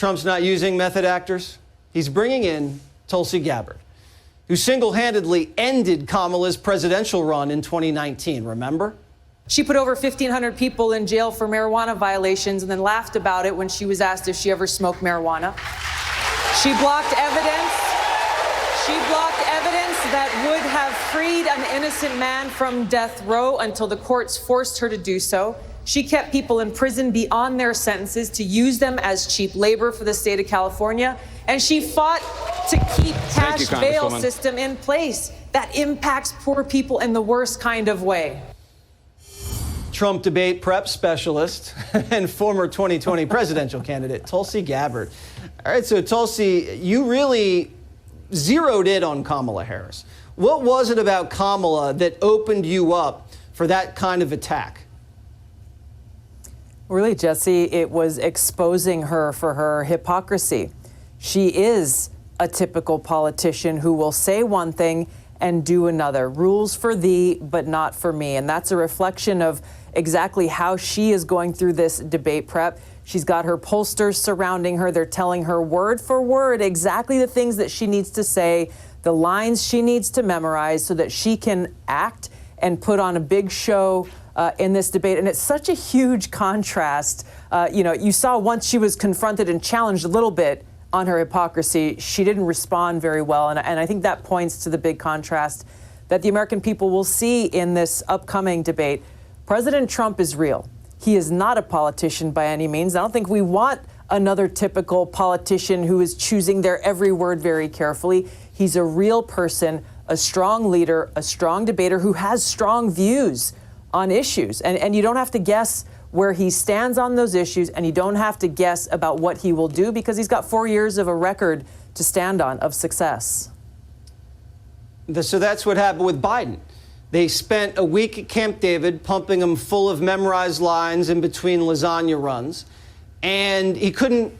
Trump's not using method actors. He's bringing in Tulsi Gabbard, who single-handedly ended Kamala's presidential run in 2019, remember? She put over 1,500 people in jail for marijuana violations and then laughed about it when she was asked if she ever smoked marijuana. She blocked evidence. She blocked evidence that would have freed an innocent man from death row until the courts forced her to do so. She kept people in prison beyond their sentences to use them as cheap labor for the state of California. And she fought to keep cash bail system in place that impacts poor people in the worst kind of way. Trump debate prep specialist and former 2020 presidential candidate, Tulsi Gabbard. All right, so Tulsi, you really zeroed in on Kamala Harris. What was it about Kamala that opened you up for that kind of attack? Really, Jesse, it was exposing her for her hypocrisy. She is a typical politician who will say one thing and do another. Rules for thee, but not for me. And that's a reflection of exactly how she is going through this debate prep. She's got her pollsters surrounding her. They're telling her word for word exactly the things that she needs to say, the lines she needs to memorize so that she can act and put on a big show in this debate. And it's such a huge contrast. You saw once she was confronted and challenged a little bit on her hypocrisy, she didn't respond very well. And I think that points to the big contrast that the American people will see in this upcoming debate. President Trump is real. He is not a politician by any means. I don't think we want another typical politician who is choosing their every word very carefully. He's a real person, a strong leader, a strong debater who has strong views on issues. And you don't have to guess where he stands on those issues, and you don't have to guess about what he will do because he's got 4 years of a record to stand on of success. So that's what happened with Biden. They spent a week at Camp David pumping him full of memorized lines in between lasagna runs, and he couldn't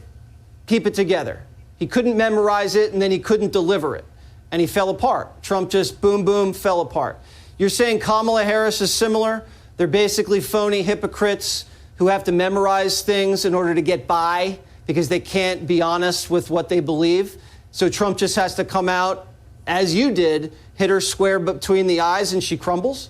keep it together. He couldn't memorize it, and then he couldn't deliver it, and he fell apart. Trump just boom, boom, fell apart. You're saying Kamala Harris is similar? They're basically phony hypocrites who have to memorize things in order to get by because they can't be honest with what they believe. So Trump just has to come out, as you did, hit her square between the eyes and she crumbles?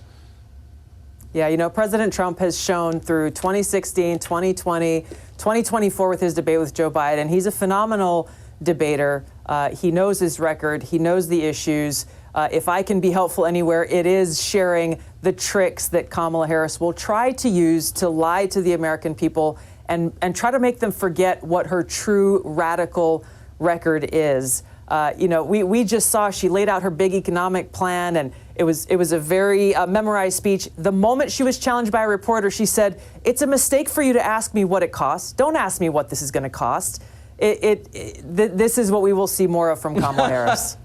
Yeah, President Trump has shown through 2016, 2020, 2024 with his debate with Joe Biden, he's a phenomenal debater. He knows his record. He knows the issues. If I can be helpful anywhere, it is sharing the tricks that Kamala Harris will try to use to lie to the American people and try to make them forget what her true radical record is. We just saw she laid out her big economic plan, and it was a very memorized speech. The moment she was challenged by a reporter, she said, "It's a mistake for you to ask me what it costs. Don't ask me what this is going to cost." This is what we will see more of from Kamala Harris.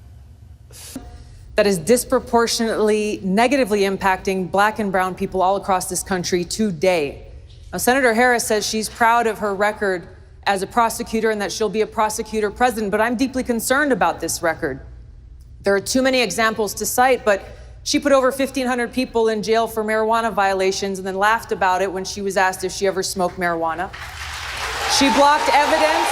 That is disproportionately negatively impacting black and brown people all across this country today. Now, Senator Harris says she's proud of her record as a prosecutor and that she'll be a prosecutor president, but I'm deeply concerned about this record. There are too many examples to cite, but she put over 1,500 people in jail for marijuana violations and then laughed about it when she was asked if she ever smoked marijuana. She blocked evidence.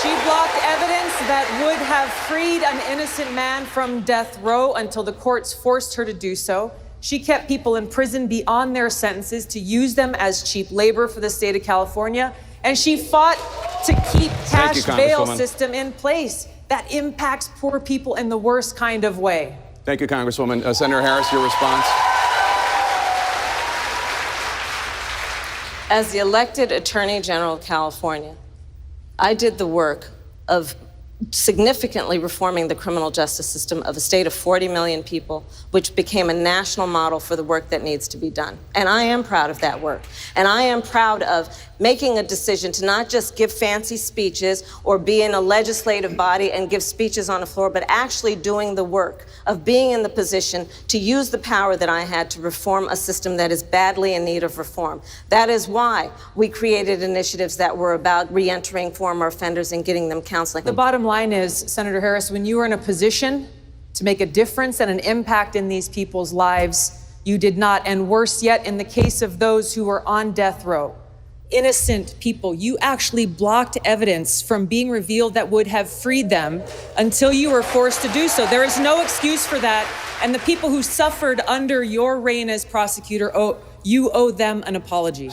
She blocked evidence that would have freed an innocent man from death row until the courts forced her to do so. She kept people in prison beyond their sentences to use them as cheap labor for the state of California. And she fought to keep cash bail system in place that impacts poor people in the worst kind of way. Thank you, Congresswoman. Senator Harris, your response. As the elected Attorney General of California, I did the work of significantly reforming the criminal justice system of a state of 40 million people, which became a national model for the work that needs to be done. And I am proud of that work. And I am proud of making a decision to not just give fancy speeches or be in a legislative body and give speeches on the floor, but actually doing the work of being in the position to use the power that I had to reform a system that is badly in need of reform. That is why we created initiatives that were about reentering former offenders and getting them counseling. The bottom line is, Senator Harris, when you were in a position to make a difference and an impact in these people's lives, you did not. And worse yet, in the case of those who were on death row, innocent people. You actually blocked evidence from being revealed that would have freed them until you were forced to do so. There is no excuse for that. And the people who suffered under your reign as prosecutor, you owe them an apology.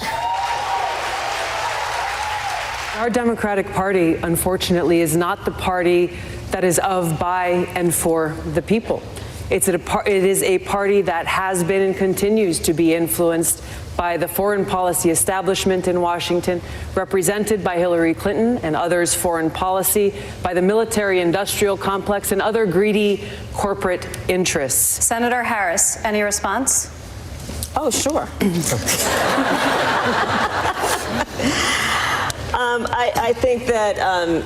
Our Democratic Party, unfortunately, is not the party that is of, by, and for the people. It is a party that has been and continues to be influenced by the foreign policy establishment in Washington, represented by Hillary Clinton and others' foreign policy, by the military-industrial complex and other greedy corporate interests. Senator Harris, any response? Oh, sure. I think that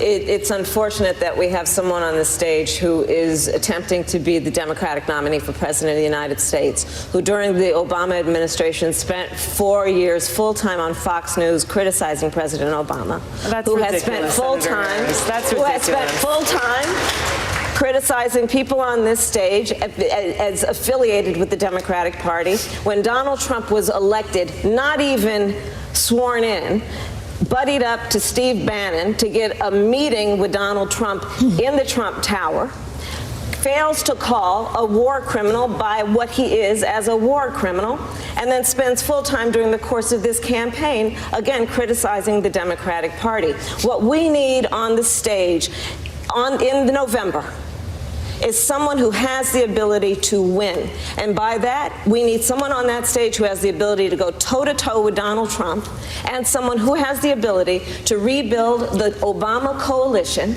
it's unfortunate that we have someone on the stage who is attempting to be the Democratic nominee for President of the United States, who during the Obama administration spent 4 years full-time on Fox News criticizing President Obama. That's who ridiculous, has spent full-time, who has spent full-time criticizing people on this stage as affiliated with the Democratic Party. When Donald Trump was elected, not even sworn in, buddied up to Steve Bannon to get a meeting with Donald Trump in the Trump Tower, fails to call a war criminal by what he is as a war criminal, and then spends full time during the course of this campaign, again, criticizing the Democratic Party. What we need on the stage in November is someone who has the ability to win. And by that, we need someone on that stage who has the ability to go toe-to-toe with Donald Trump, and someone who has the ability to rebuild the Obama coalition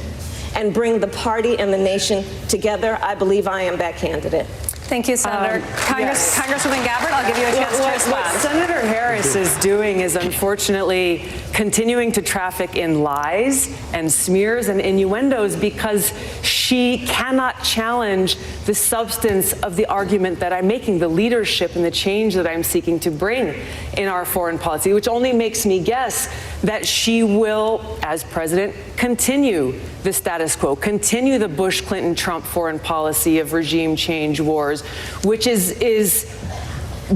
and bring the party and the nation together. I believe I am that candidate. Thank you, Senator. Congresswoman Gabbard, I'll give you a chance to respond. What Senator Harris is doing is unfortunately continuing to traffic in lies and smears and innuendos because she cannot challenge the substance of the argument that I'm making, the leadership and the change that I'm seeking to bring in our foreign policy, which only makes me guess that she will, as president, continue the status quo, continue the Bush-Clinton-Trump foreign policy of regime change wars, which is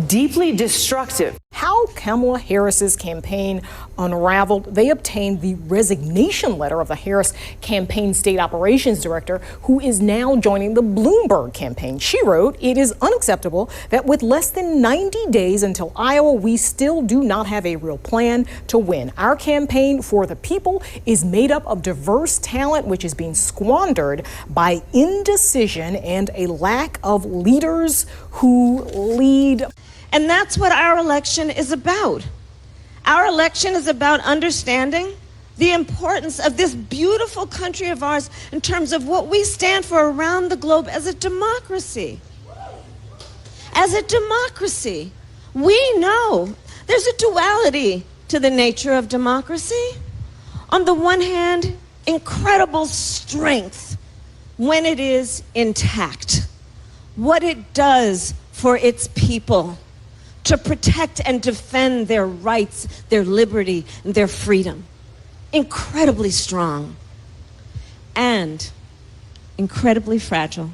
deeply destructive. How Kamala Harris's campaign unraveled. They obtained the resignation letter of the Harris campaign state operations director, who is now joining the Bloomberg campaign. She wrote, "It is unacceptable that with less than 90 days until Iowa, we still do not have a real plan to win. Our campaign for the people is made up of diverse talent, which is being squandered by indecision and a lack of leaders who lead." And that's what our election is about. Our election is about understanding the importance of this beautiful country of ours in terms of what we stand for around the globe as a democracy. As a democracy, we know there's a duality to the nature of democracy. On the one hand, incredible strength when it is intact. What it does for its people to protect and defend their rights, their liberty, and their freedom. Incredibly strong and incredibly fragile.